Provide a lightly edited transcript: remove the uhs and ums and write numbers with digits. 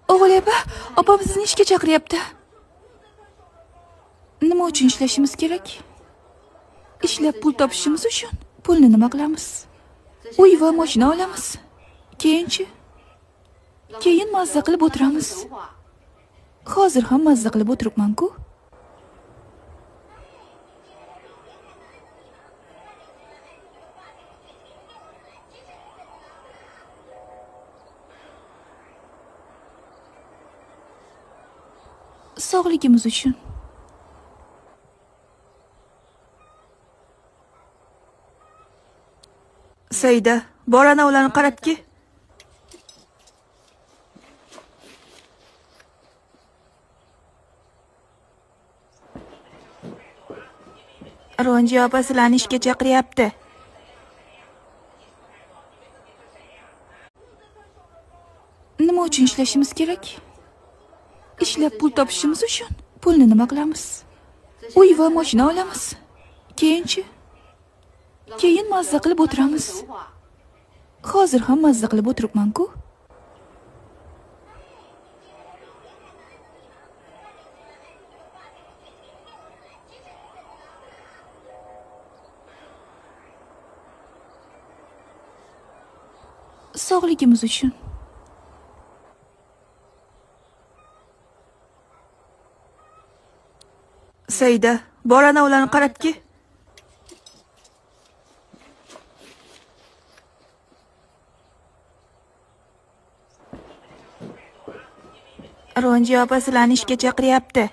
O'g'il opam sizni ishga chaqiryapti. Nima uchun ishlashimiz kerak? Ishlab pul topishimiz uchun. Pulni nima qilamiz? Uy va mashina olamiz. Keyinchi? Keyin mazza qilib o'tiramiz. Hozir ham mazza qilib o'tiribman-ku. Sog'ligimiz uchun. Saida, bor ana ularni qaratki. Ronji opa sizlarni ishga chaqiryapti. Nima uchun ishlashimiz kerak? Ishlab pul topishimiz uchun. Pulni nima qilamiz? Uy va mashina olamiz. Keyinchi? Keyin mazza qilib o'tiramiz. Hozir ham mazza qilib o'tiribman-ku. Sog'ligimiz uchun. Saida, bor ana ularni qaratki. Ronji opa sizlarni ishga chaqiryapti.